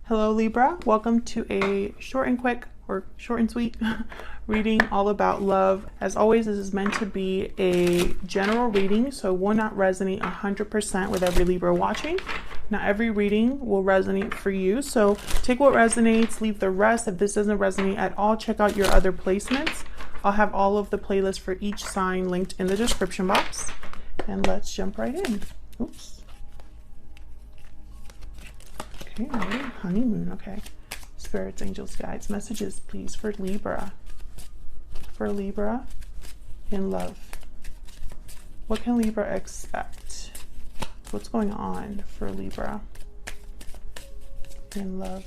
Hello Libra, welcome to a short and quick or short and sweet reading all about love. As always, this is meant to be a general reading, so it will not resonate 100% with every Libra watching. Not every reading will resonate for you, so take what resonates, leave the rest. If this doesn't resonate at all, check out your other placements. I'll have all of the playlists for each sign linked in the description box. And let's jump right in. Oops. Okay, honeymoon, okay. Spirits, angels, guides, messages, please, for Libra. For Libra in love. What can Libra expect? What's going on for Libra in love?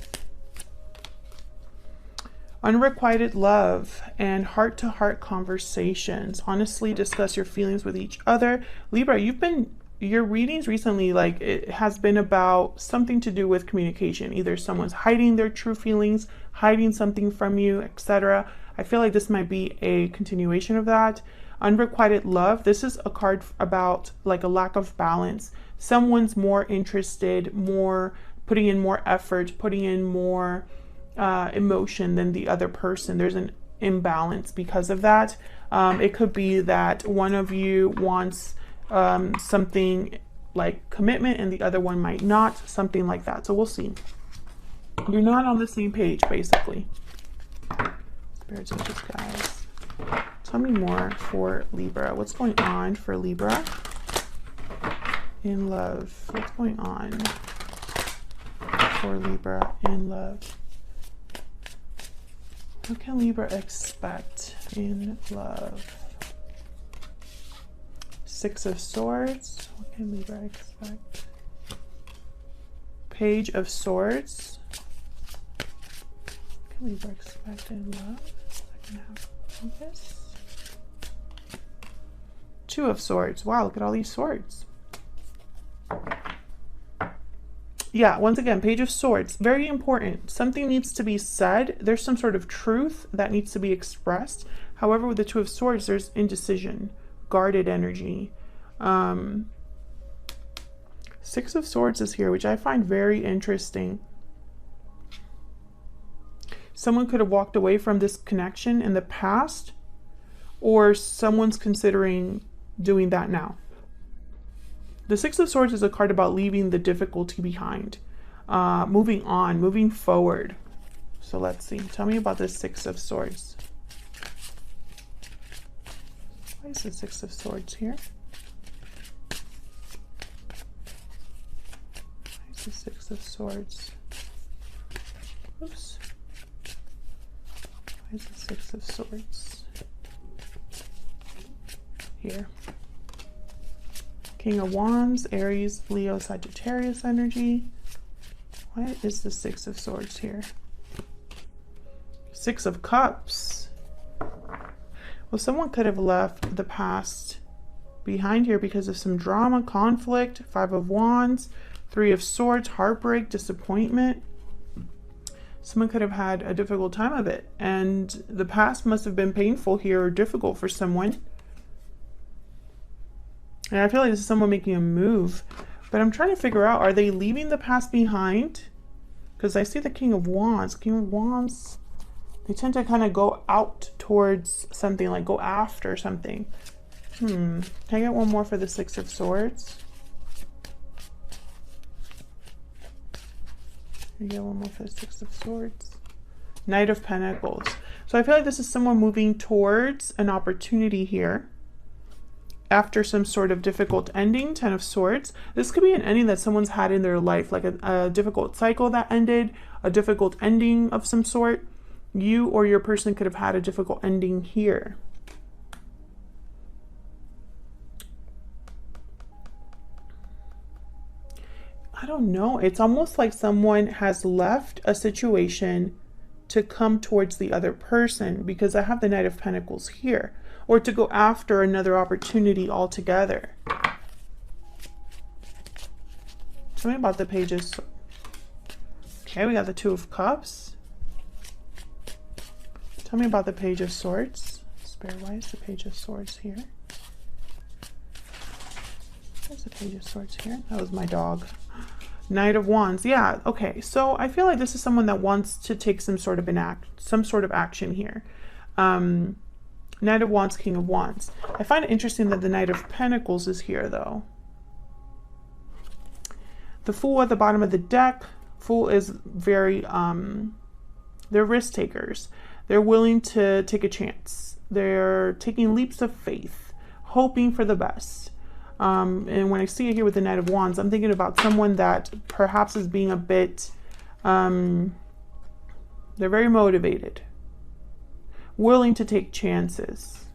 Unrequited love and heart-to-heart conversations. Honestly, discuss your feelings with each other. Libra, your readings recently, like, it has been about something to do with communication. Either someone's hiding their true feelings, hiding something from you, etc. I feel like this might be a continuation of that. Unrequited love. This is a card about like a lack of balance. Someone's more interested, putting in more effort, putting in more emotion than the other person. There's an imbalance because of that. It could be that one of you wants something like commitment and the other one might not, something like that. So we'll see. You're not on the same page, basically. Spirits and guys, tell me more for Libra. What's going on for Libra in love? What's going on for Libra in love? What can Libra expect in love? Six of Swords. What can Libra expect? Page of Swords. What can Libra expect in love? Second half of this. Two of Swords. Wow, look at all these swords. Yeah, once again, Page of Swords. Very important. Something needs to be said. There's some sort of truth that needs to be expressed. However, with the Two of Swords, there's indecision. Guarded energy. Six of Swords is here, which I find very interesting. Someone could have walked away from this connection in the past, or someone's considering doing that now. The Six of Swords is a card about leaving the difficulty behind, moving on, moving forward. So let's see. Tell me about the Six of Swords. Why is the Six of Swords here? Why is the Six of Swords? Oops. Why is the Six of Swords here? King of Wands, Aries, Leo, Sagittarius energy. Why is the Six of Swords here? Six of Cups. Well, someone could have left the past behind here because of some drama, conflict. Five of Wands, Three of Swords, heartbreak, disappointment. Someone could have had a difficult time of it, and the past must have been painful here or difficult for someone. And I feel like this is someone making a move, but I'm trying to figure out, are they leaving the past behind? Because I see the King of Wands. King of Wands, they tend to kind of go out towards something, like go after something. Can I get one more for the Six of Swords? Can I get one more for the Six of Swords? Knight of Pentacles. So I feel like this is someone moving towards an opportunity here after some sort of difficult ending. Ten of Swords. This could be an ending that someone's had in their life, like a difficult cycle that ended, a difficult ending of some sort. You or your person could have had a difficult ending here. I don't know. It's almost like someone has left a situation to come towards the other person, because I have the Knight of Pentacles here, or to go after another opportunity altogether. Tell me about the Pages. Okay, we got the Two of Cups. Tell me about the Page of Swords. Spare, why is the Page of Swords here? There's the Page of Swords here. That was my dog. Knight of Wands. Yeah, okay. So I feel like this is someone that wants to take some sort of action here. Knight of Wands, King of Wands. I find it interesting that the Knight of Pentacles is here, though. The Fool at the bottom of the deck. Fool is very, they're risk takers. They're willing to take a chance. They're taking leaps of faith, hoping for the best. And when I see it here with the Knight of Wands, I'm thinking about someone that perhaps is being a bit, they're very motivated, willing to take chances.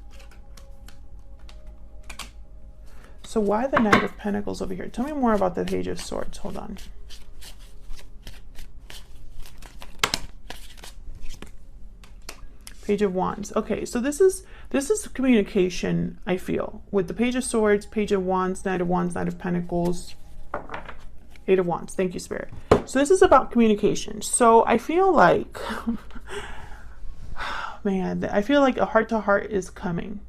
So why the Knight of Pentacles over here? Tell me more about the Page of Swords. Hold on. Page of Wands. Okay, so this is communication, I feel, with the Page of Swords, Page of Wands, Knight of Pentacles, Eight of Wands. Thank you, Spirit. So this is about communication. So I feel like, man, I feel like a heart-to-heart is coming.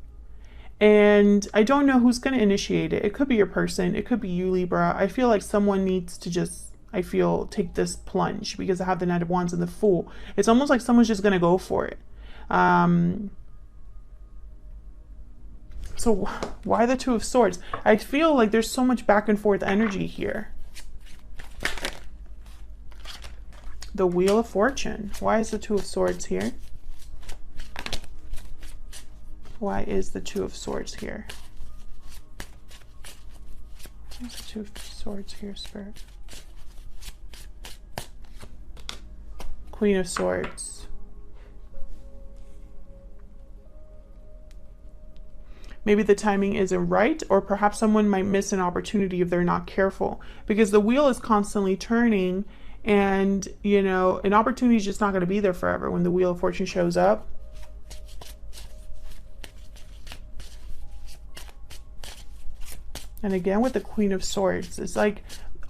And I don't know who's going to initiate it. It could be your person. It could be you, Libra. I feel like someone needs to just, take this plunge, because I have the Knight of Wands and the Fool. It's almost like someone's just going to go for it. So why the Two of Swords? I feel like there's so much back and forth energy here. The Wheel of Fortune. Why is the Two of Swords here? Why is the Two of Swords here? Why is the Two of Swords here, Spirit? Queen of Swords. Maybe the timing isn't right, or perhaps someone might miss an opportunity if they're not careful, because the wheel is constantly turning, and an opportunity is just not going to be there forever when the Wheel of Fortune shows up. And again, with the Queen of Swords, it's like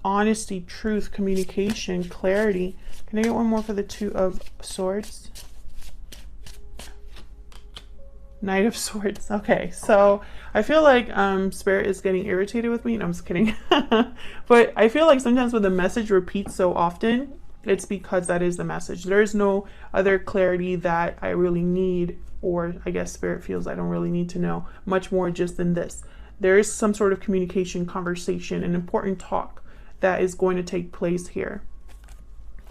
honesty, truth, communication, clarity. Can I get one more for the Two of Swords? Knight of Swords. Okay, so I feel like Spirit is getting irritated with me. No, I'm just kidding. But I feel like sometimes when the message repeats so often, it's because that is the message. There is no other clarity that I really need, or I guess Spirit feels I don't really need to know much more just than this. There is some sort of communication, conversation, an important talk that is going to take place here,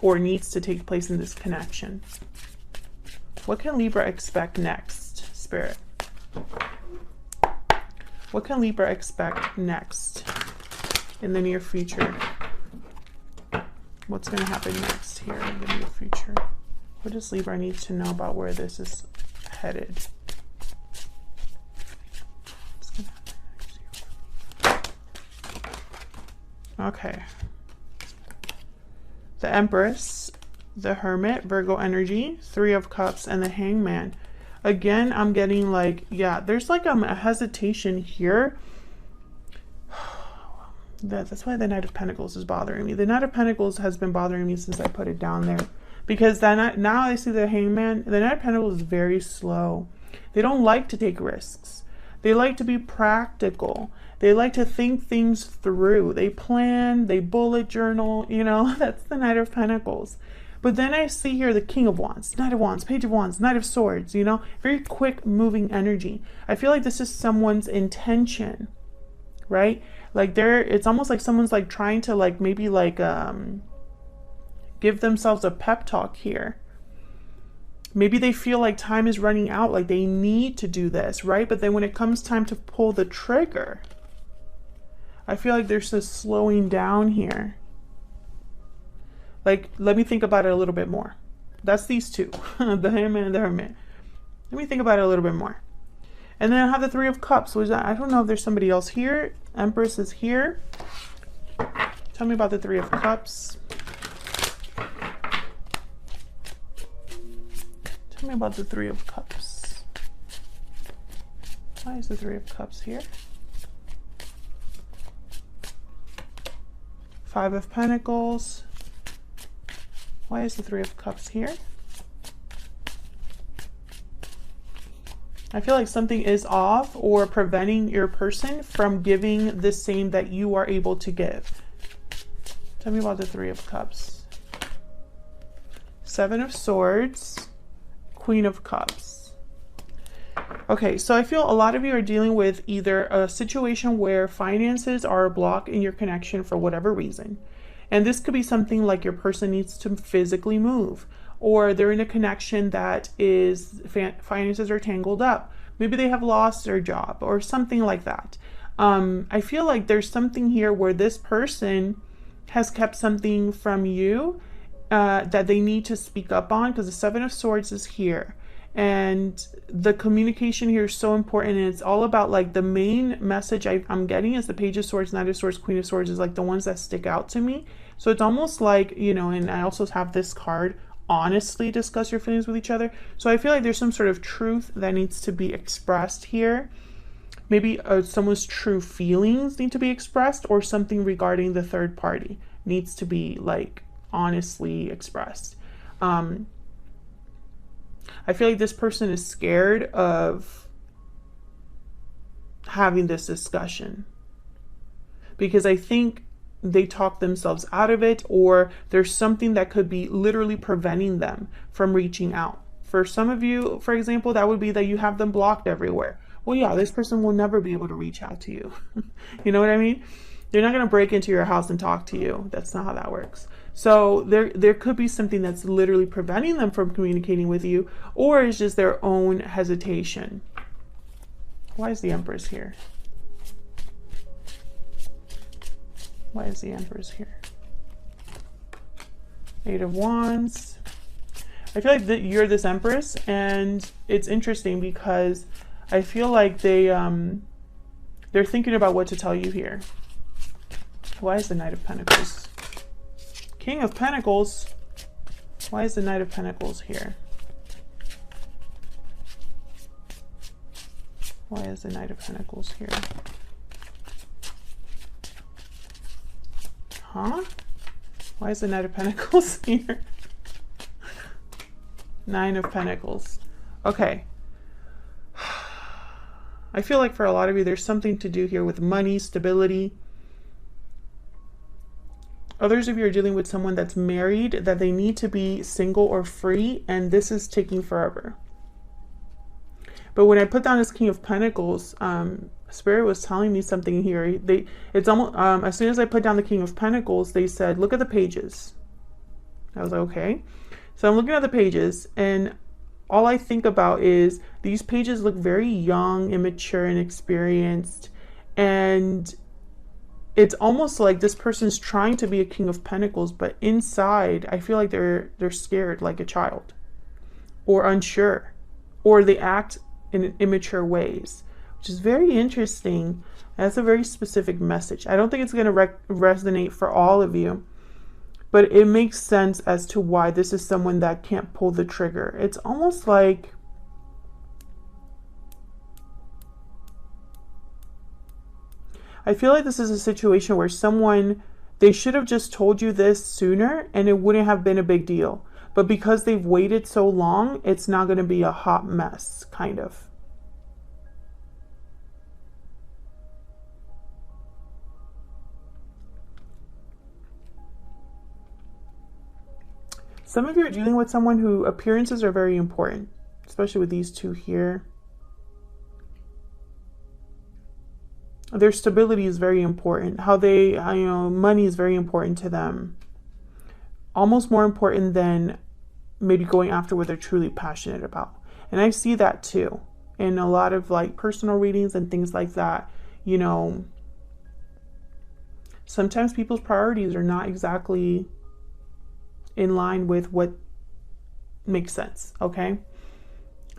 or needs to take place in this connection. What can Libra expect next? Spirit. What can Libra expect next in the near future? What's going to happen next here in the near future? What does Libra need to know about where this is headed? What's going to happen next year? Okay. The Empress, the Hermit, Virgo energy, Three of Cups, and the Hangman. Again, I'm getting like, yeah, there's like a hesitation here. That's why the Knight of Pentacles is bothering me. The Knight of Pentacles has been bothering me since I put it down there. Because then now I see the Hangman. The Knight of Pentacles is very slow. They don't like to take risks. They like to be practical. They like to think things through. They plan, they bullet journal, that's the Knight of Pentacles. But then I see here the King of Wands, Knight of Wands, Page of Wands, Knight of Swords, very quick moving energy. I feel like this is someone's intention, right? Like it's almost like someone's like trying to maybe give themselves a pep talk here. Maybe they feel like time is running out, like they need to do this, right? But then when it comes time to pull the trigger, I feel like there's this slowing down here. Like, let me think about it a little bit more. That's these two, the Hangman and the Hermit. Let me think about it a little bit more. And then I have the Three of Cups. So I don't know if there's somebody else here. Empress is here. Tell me about the Three of Cups. Tell me about the Three of Cups. Why is the Three of Cups here? Five of Pentacles. Why is the Three of Cups here? I feel like something is off or preventing your person from giving the same that you are able to give. Tell me about the Three of Cups. Seven of Swords, Queen of Cups. Okay, so I feel a lot of you are dealing with either a situation where finances are a block in your connection for whatever reason. And this could be something like your person needs to physically move, or they're in a connection that is finances are tangled up. Maybe they have lost their job or something like that. I feel like there's something here where this person has kept something from you that they need to speak up on, because the Seven of Swords is here. And the communication here is so important, and it's all about like the main message I'm getting is the Page of Swords, Knight of Swords, Queen of Swords is like the ones that stick out to me. So it's almost like, you know, and I also have this card, honestly discuss your feelings with each other. So I feel like there's some sort of truth that needs to be expressed here. Maybe someone's true feelings need to be expressed, or something regarding the third party needs to be like honestly expressed. I feel like this person is scared of having this discussion, because I think they talk themselves out of it, or there's something that could be literally preventing them from reaching out. For some of you, for example, that would be that you have them blocked everywhere. Well, yeah, this person will never be able to reach out to you. You know what I mean? They're not going to break into your house and talk to you. That's not how that works. So there could be something that's literally preventing them from communicating with you, or it's just their own hesitation. Why is the Empress here? Why is the Empress here? Eight of Wands. I feel like you're this Empress, and it's interesting because I feel like they're thinking about what to tell you here. Why is the Knight of Pentacles? King of Pentacles. Why is the Knight of Pentacles here? Why is the Knight of Pentacles here? Huh? Why is the Knight of Pentacles here? Nine of Pentacles. Okay. I feel like for a lot of you, there's something to do here with money, stability. Others of you are dealing with someone that's married, that they need to be single or free, and this is taking forever. But when I put down this King of Pentacles, Spirit was telling me something here. It's almost as soon as I put down the King of Pentacles, they said, "Look at the pages." I was like, okay. So I'm looking at the pages, and all I think about is these pages look very young, immature, and inexperienced, and it's almost like this person's trying to be a King of Pentacles, but inside, I feel like they're scared, like a child, or unsure, or they act in immature ways, which is very interesting. That's a very specific message. I don't think it's going to resonate for all of you, but it makes sense as to why this is someone that can't pull the trigger. It's almost like I feel like this is a situation where they should have just told you this sooner and it wouldn't have been a big deal. But because they've waited so long, it's not going to be a hot mess, kind of. Some of you are dealing with someone who appearances are very important, especially with these two here. Their stability is very important. How they, money is very important to them. Almost more important than maybe going after what they're truly passionate about. And I see that too in a lot of like personal readings and things like that. You know, sometimes people's priorities are not exactly in line with what makes sense. Okay.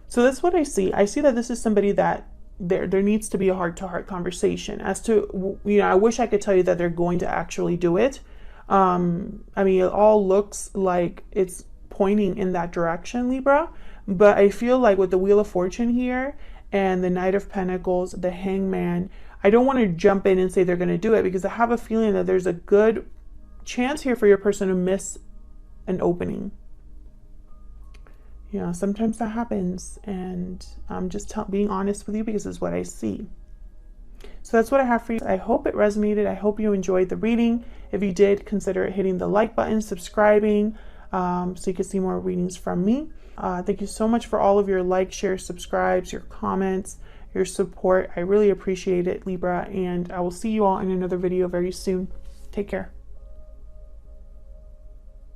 So that's what I see. I see that this is somebody that there needs to be a heart-to-heart conversation as to, I wish I could tell you that they're going to actually do it. I mean, it all looks like it's pointing in that direction, Libra, but I feel like with the Wheel of Fortune here and the Knight of Pentacles, the Hangman, I don't want to jump in and say they're going to do it, because I have a feeling that there's a good chance here for your person to miss an opening. Sometimes that happens, and I'm just being honest with you because it's what I see. So that's what I have for you. I hope it resonated. I hope you enjoyed the reading. If you did, consider hitting the like button, subscribing, so you can see more readings from me. Thank you so much for all of your likes, shares, subscribes, your comments, your support. I really appreciate it, Libra, and I will see you all in another video very soon. Take care.